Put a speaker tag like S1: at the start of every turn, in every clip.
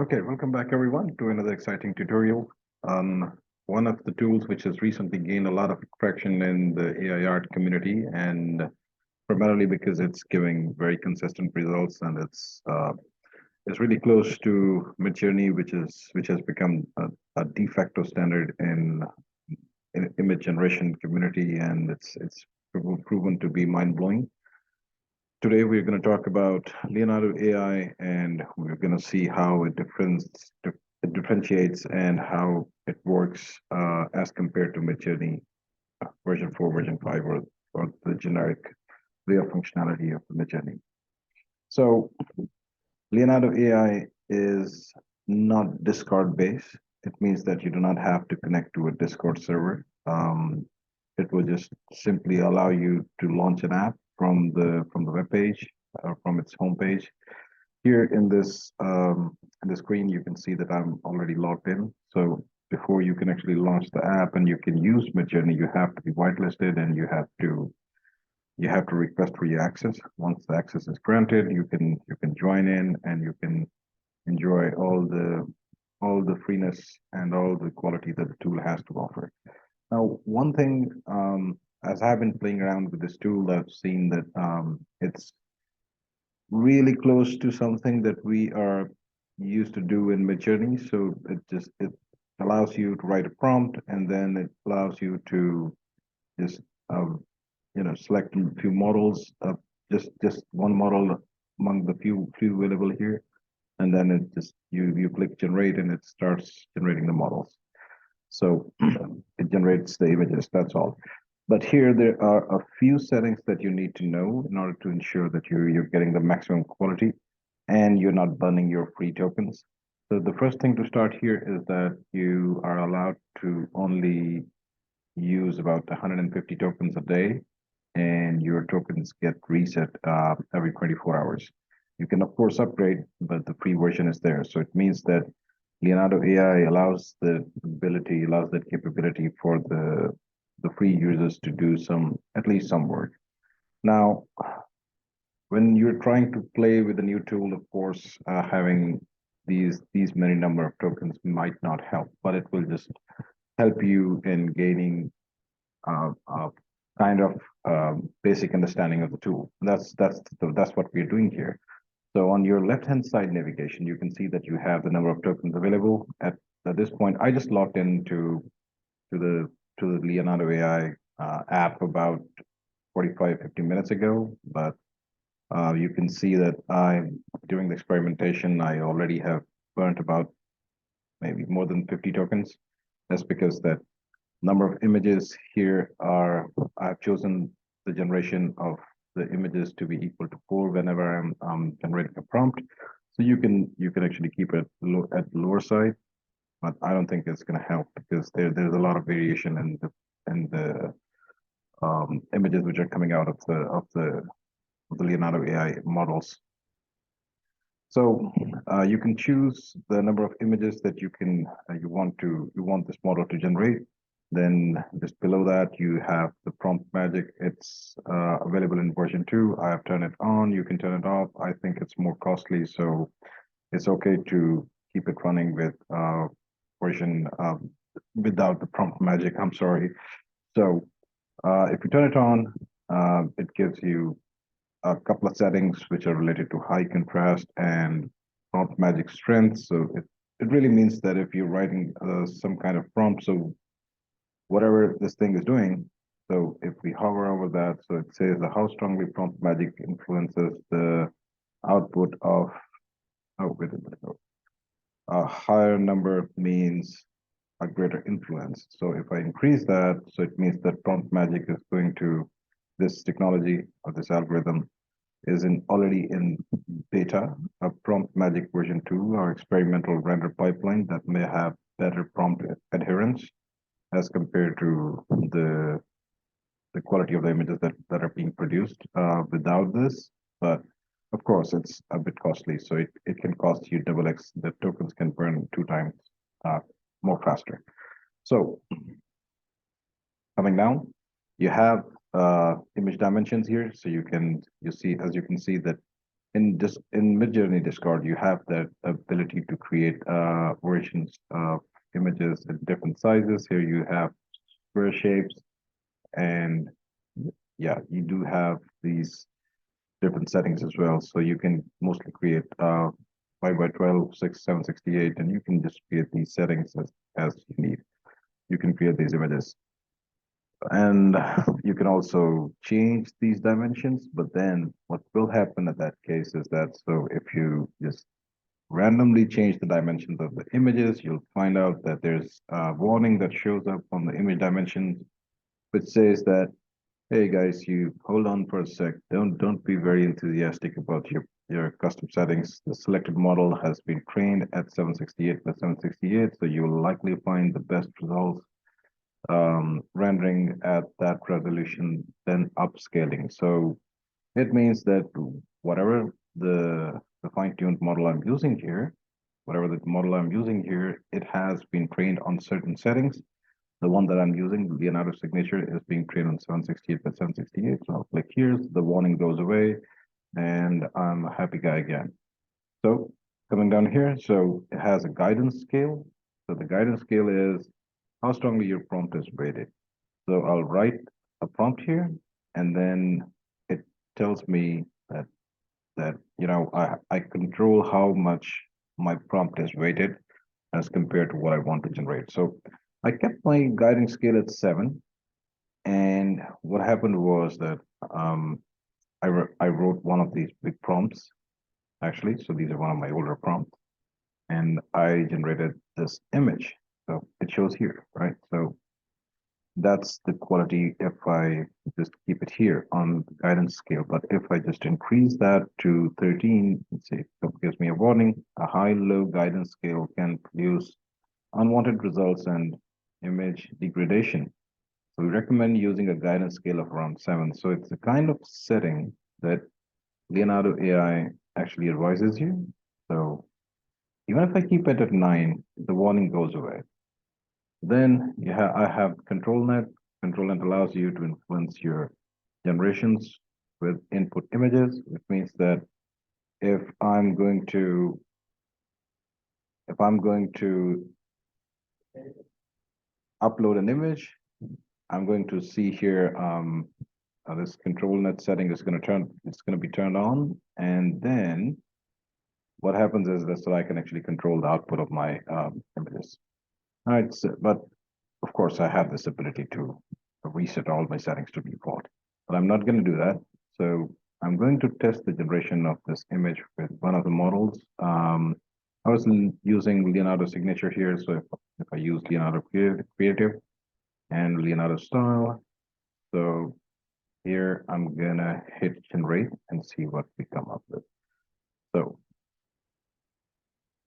S1: Okay, welcome back everyone to another exciting tutorial on one of the tools which has recently gained a lot of traction in the AI art community, and primarily because it's giving very consistent results, and it's really close to midjourney, which has become a de facto standard in image generation community, and it's proven to be mind-blowing. Today, we're going to talk about Leonardo AI, and we're going to see how it differentiates and how it works as compared to Midjourney version 4, version 5, or the generic way of functionality of the Midjourney. So Leonardo AI is not Discord based. It means that you do not have to connect to a Discord server. It will just simply allow you to launch an app from the web page or from its homepage. Here in the screen, you can see that I'm already logged in. So before you can actually launch the app and you can use Midjourney, you have to be whitelisted and you have to request for your access. Once the access is granted, you can join in and you can enjoy all the freeness and all the quality that the tool has to offer. Now, one thing, as I've been playing around with this tool, I've seen that it's really close to something that we are used to do in Midjourney. So it allows you to write a prompt, and then it allows you to just um, select a few models, just one model among the few available here, and then it just you click generate, and it starts generating the models. So it generates the images, that's all. But here there are a few settings that you need to know in order to ensure that you're getting the maximum quality and you're not burning your free tokens. So the first thing to start here is that you are allowed to only use about 150 tokens a day, and your tokens get reset every 24 hours. You can, of course, upgrade, but the free version is there. So it means that Leonardo AI allows that capability for the free users to do at least some work. Now, when you're trying to play with a new tool, of course, having these many number of tokens might not help, but it will just help you in gaining a kind of basic understanding of the tool. That's what we're doing here. So on your left-hand side navigation, you can see that you have the number of tokens available. At this point, I just logged into to the to the Leonardo AI app about 45, 50 minutes ago, but you can see that during the experimentation, I already have burnt about maybe more than 50 tokens. That's because that number of images here I've chosen the generation of the images to be equal to 4 whenever I'm generating a prompt. So you can actually keep it at the lower side, but I don't think it's going to help because there's a lot of variation in the images which are coming out of the Leonardo AI models. So you can choose the number of images that you want this model to generate. Then just below that, you have the prompt magic. It's available in version 2. I have turned it on. You can turn it off. I think it's more costly, so it's okay to keep it running with version without the prompt magic. I'm sorry. So if you turn it on, it gives you a couple of settings which are related to high contrast and prompt magic strength. So it really means that if you're writing some kind of prompt, so whatever this thing is doing, so if we hover over that, so it says how strongly prompt magic influences the output of, oh, wait a minute, no. A higher number means a greater influence. So if I increase that, so it means that prompt magic is going to, this technology or this algorithm is already in beta. A prompt magic version 2, our experimental render pipeline that may have better prompt adherence as compared to the quality of the images that are being produced without this. But of course, it's a bit costly. So it can cost you double X. The tokens can burn 2 times more faster. So coming down, you have image dimensions here. So you see, as you can see that in Midjourney Discord, you have that ability to create versions of images in different sizes. Here you have square shapes, and yeah, you do have these different settings as well. So you can mostly create 5 by 12, 6, 768, and you can just create these settings as you need. You can create these images. And you can also change these dimensions, but then what will happen at that case is that, so if you just randomly change the dimensions of the images, you'll find out that there's a warning that shows up on the image dimensions, which says that, hey guys, you hold on for a sec. Don't be very enthusiastic about your custom settings. The selected model has been trained at 768 by 768, so you will likely find the best results rendering at that resolution, then upscaling. So it means that whatever the fine-tuned model I'm using here, whatever the model I'm using here, it has been trained on certain settings. The one that I'm using, Leonardo signature, is being trained on 768 by 768. So I'll click here, the warning goes away, and I'm a happy guy again. So coming down here, so it has a guidance scale. So the guidance scale is how strongly your prompt is weighted. So I'll write a prompt here, and then it tells me that I control how much my prompt is weighted as compared to what I want to generate. So I kept my guiding scale at 7, and what happened was that I wrote one of these big prompts actually. So these are one of my older prompts, and I generated this image. So it shows here, right? So that's the quality if I just keep it here on the guidance scale. But if I just increase that to 13, let's see, it gives me a warning. A high-low guidance scale can produce unwanted results and image degradation. So we recommend using a guidance scale of around 7. So it's a kind of setting that Leonardo.AI actually advises you. So even if I keep it at 9, the warning goes away. Then I have control net. Control net allows you to influence your generations with input images, which means that if I'm going to if I'm going to upload an image, I'm going to see here this control net setting is going to be turned on, and then what happens is that so I can actually control the output of my images. All right, so, but of course, I have this ability to reset all my settings to default, but I'm not going to do that. So I'm going to test the generation of this image with one of the models. I was using Leonardo signature here, so if I use Leonardo Creative and Leonardo Style, so here I'm gonna hit generate and see what we come up with. So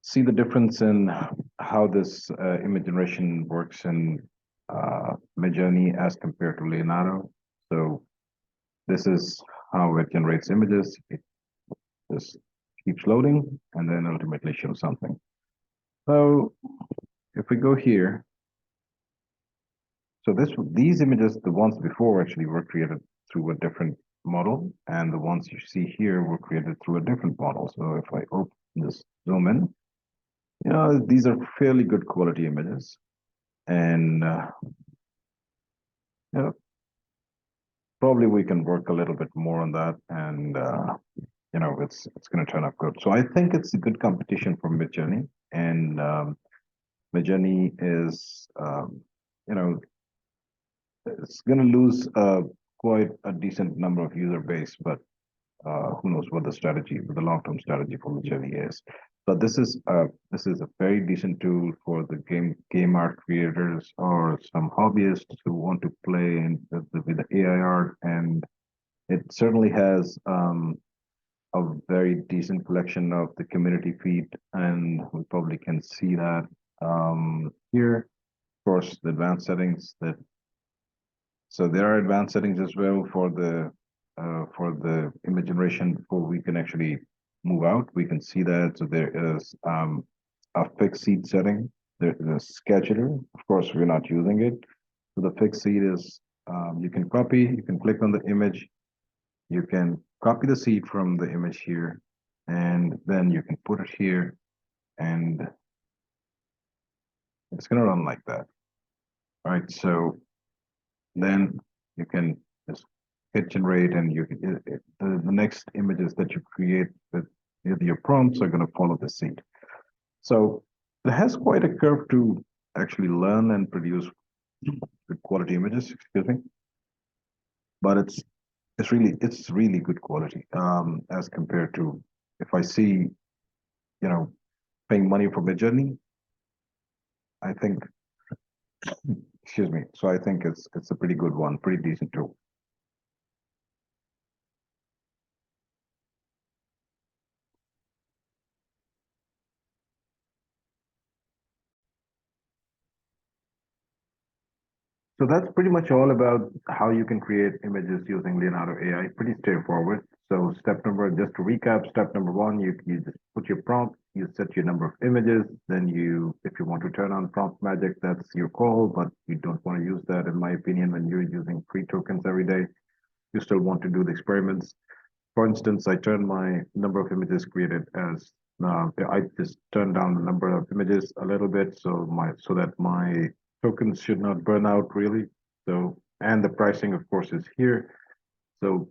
S1: see the difference in how this image generation works in midjourney as compared to Leonardo. So this is how it generates images. It just keeps loading and then ultimately shows something. So if we go here, so these images, the ones before actually were created through a different model, and the ones you see here were created through a different model. So if I open this, zoom in, these are fairly good quality images, and probably we can work a little bit more on that, and it's going to turn out good. So I think it's a good competition for Midjourney, and Midjourney is it's going to lose quite a decent number of user base, but who knows what the long-term strategy for Midjourney is. But this is a very decent tool for the game art creators or some hobbyists who want to play with the AI art, and it certainly has a very decent collection of the community feed, and we probably can see that here. Of course, the advanced settings so there are advanced settings as well for the image generation before we can actually move out. We can see that. So there is a fixed seed setting. There's a scheduler. Of course, we're not using it. So the fixed seed is you can copy. You can click on the image. You can copy the seed from the image here, and then you can put it here, and it's going to run like that. All right, so then you can just hit generate, and the next images that you create with your prompts are going to follow the seed. So it has quite a curve to actually learn and produce good quality images, excuse me. But it's really good quality as compared to if I see, you know, paying money for midjourney. I think, excuse me. So I think it's a pretty good one, pretty decent tool. So that's pretty much all about how you can create images using Leonardo.AI. Pretty straightforward. So just to recap, step number one, you just put your prompt, you set your number of images, then if you want to turn on prompt magic, that's your call, but you don't want to use that, in my opinion, when you're using free tokens every day. You still want to do the experiments. For instance, I turn my number of images created as I just turn down the number of images a little bit so that my tokens should not burn out really. So and the pricing, of course, is here. So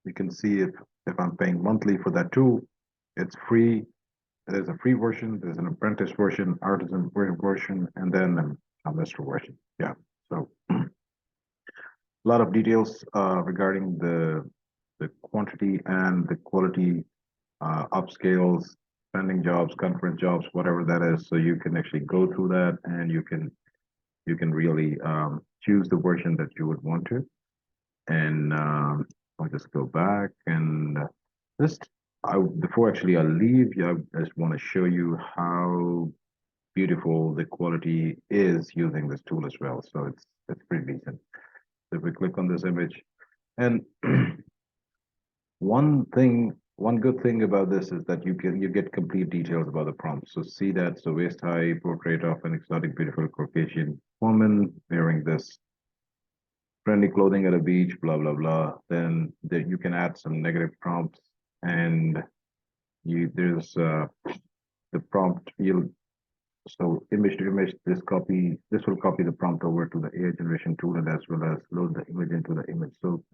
S1: you can see if I'm paying monthly for that tool, it's free. There's a free version, there's an apprentice version, artisan version, and then a master version. Yeah. So a lot of details regarding the quantity and the quality, upscales, pending jobs, conference jobs, whatever that is. So you can actually go through that, and you can really choose the version that you would want to. And I'll just go back and just before actually I leave, yeah, I just want to show you how beautiful the quality is using this tool as well. So it's pretty decent. So if we click on this image, and one good thing about this is that you get complete details about the prompt. So see that, so waist high portrait of an exotic, beautiful Caucasian woman wearing this trendy clothing at a beach, blah blah blah. Then there, you can add some negative prompts, and there's the prompt. You'll So image to image, this will copy the prompt over to the AI generation tool, and as well as load the image into the image. So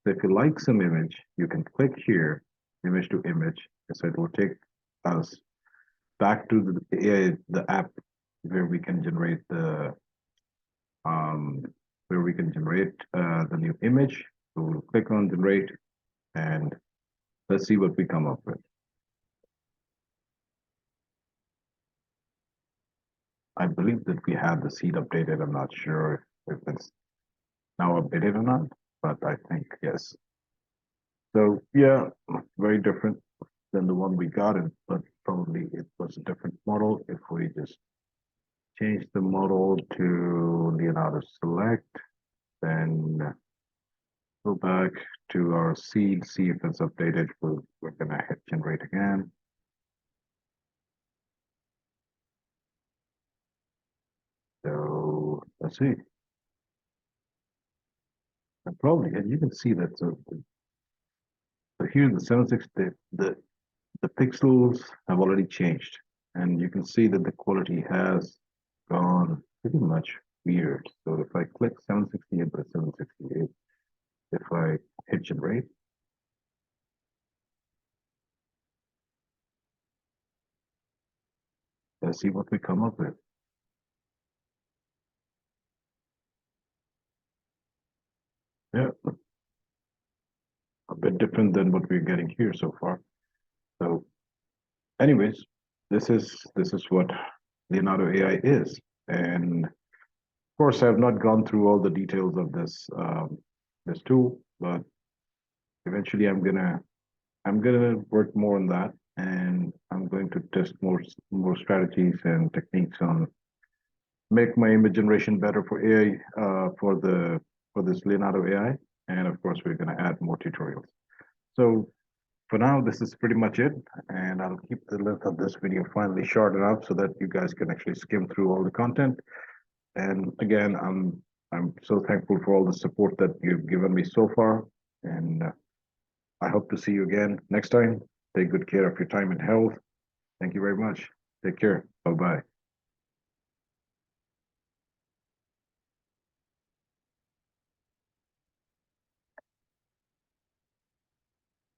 S1: if you like some image, you can click here, image to image. So it will take us back to the AI, the app where we can generate um, the new image. So we'll click on generate, and let's see what we come up with. I believe that we had the seed updated. I'm not sure if it's now updated or not, but I think yes. So yeah, very different than the one we got in, but probably it was a different model. If we just change the model to Leonardo Select, then go back to our seed, see if it's updated. We're gonna hit generate again. So let's see. And probably, and you can see that. So here the 76, the pixels have already changed, and you can see that the quality has gone pretty much weird. So if I click 768 by 768, if I hit generate, let's see what we come up with. Yeah, a bit different than what we're getting here so far. So anyways, this is what Leonardo AI is. And of course, I've not gone through all the details of this tool, but eventually I'm gonna work more on that, and I'm going to test more strategies and techniques on make my image generation better for AI, for this Leonardo AI, and of course we're gonna add more tutorials. So for now, this is pretty much it, and I'll keep the length of this video finally short enough so that you guys can actually skim through all the content. And again, I'm so thankful for all the support that you've given me so far, and I hope to see you again next time. Take good care of your time and health. Thank you very much. Take care. Bye-bye.